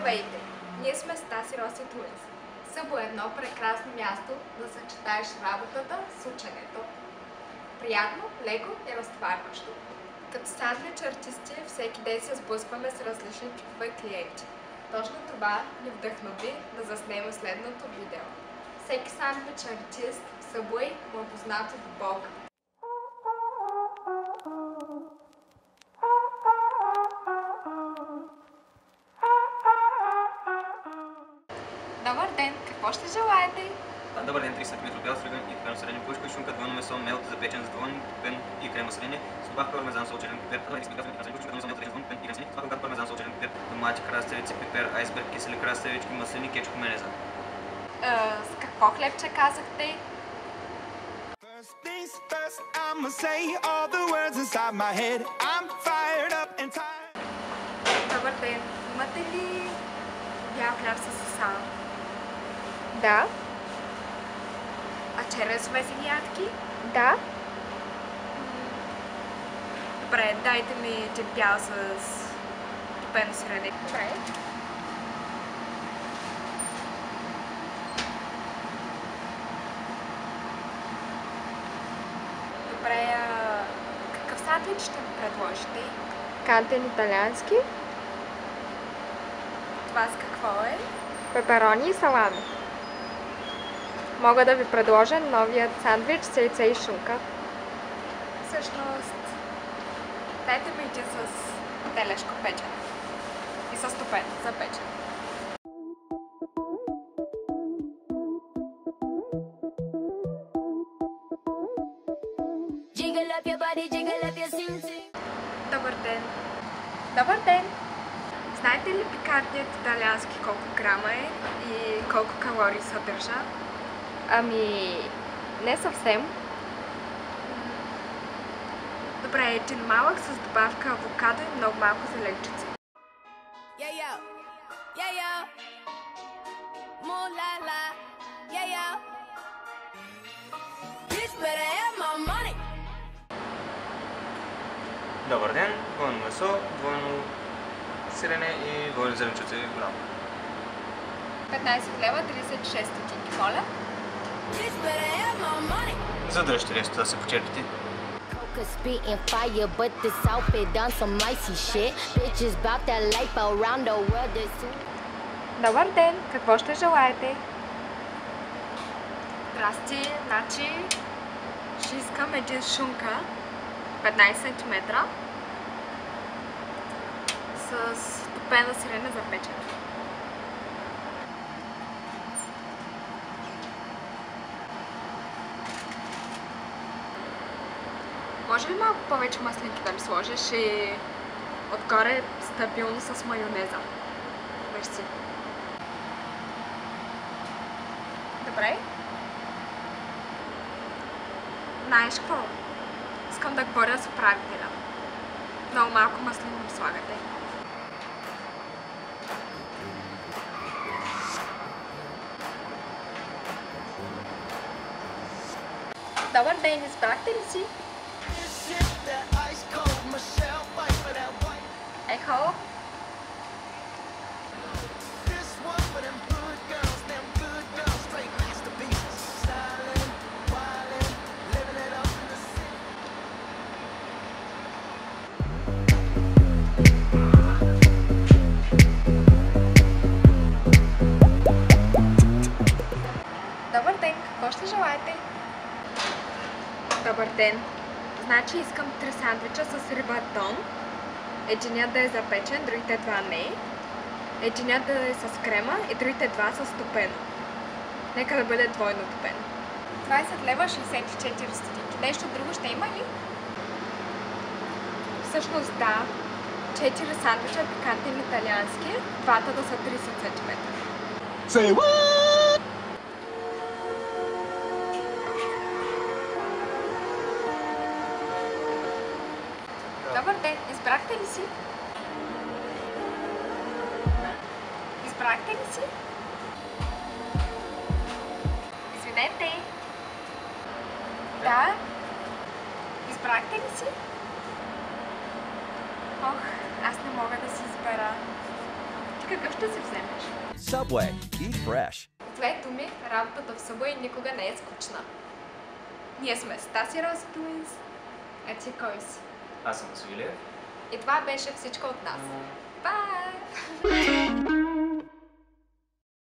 Здравейте! Ние сме Стаси, Роси и Туис. Събо е едно прекрасно място да съчетаеш работата с ученето. Приятно, леко и разтоварващо. Като сандвич артисти всеки ден се сблъскваме с различни типове клиенти. Точно това ни вдъхнови да заснемем следното видео. Всеки сандвич артист в Subway му е познат от Бог. Добър ден! Какво ще желаете? Добър ден, 30 см бял сръгън и крем среден пушка, шунка, двойно месо, мелт, запечен с двойен пен и крем маслини, с добавка пармезан, сол, черен пипер, пармезан, сол, черен пипер, домати, краставици, пипер, айсберг, кисели краставички, маслини, кетчуп, майонеза. С какво хлебче казахте? Добър ден! Имате ли бял хляб с сал? Да. А чересове си ядки? Да. Добре, дайте ми един бял с топено сирене. Добре. Добре, какъв сандвич ще ми предложите? Кантен италиански, Това с какво е? пеперони и салами. Мога да ви предложа новият сандвич с яйце и шунка. Всъщност, дайте ми един с телешко печене. И с топено за печене. Добър ден! Добър ден! Знаете ли пикантният италиански колко грама е и колко калории съдържа? Ами, не съвсем. Добре, един малък с добавка авокадо и много малко зеленчуци. Добър ден, двойно месо, двойно сирене и двойно зеленчуци, голямо. 15 лева, 36 стотинки, моля. Задръжте нещо да се почерпите. Spitting fire, but this outfit done some icy shit. Bitches bout that life around the world. Добър ден! Какво ще желаете? Здрасти, значи ще искам един шунка, 15 см, с топена сирене за печене. Може ли малко повече маслинки да ми сложиш и отгоре стабилно с майонеза? Мерси. Добре. Знаеш какво? Искам да говоря с управителя. Много малко маслини ми слагате. Добър ден, избрахте ли си? Ехо! Добър ден, какво ще желаете? Добър ден. Значи искам 3 сандвича с риба тон. Единият да е запечен, другите два не. Единият да е с крема и другите два с топено. Нека да бъде двойно топено. 20 лева, 64 стотинки. Нещо друго ще има ли? Всъщност да. 4 сандвича пикантен италиански, двата да са 30 см. Say what? Добър ден, избрахте ли си? Избрахте ли си? Извинете. Да? Избрахте ли си? Ох, аз не мога да си избера. Ти какъв ще си вземеш? Subway. Eat fresh. С две думи, работата в Subway никога не е скучна. Ние сме Стаси Роси Туинс. А ти кой си? Аз съм Василев. И това беше всичко от нас. Бай!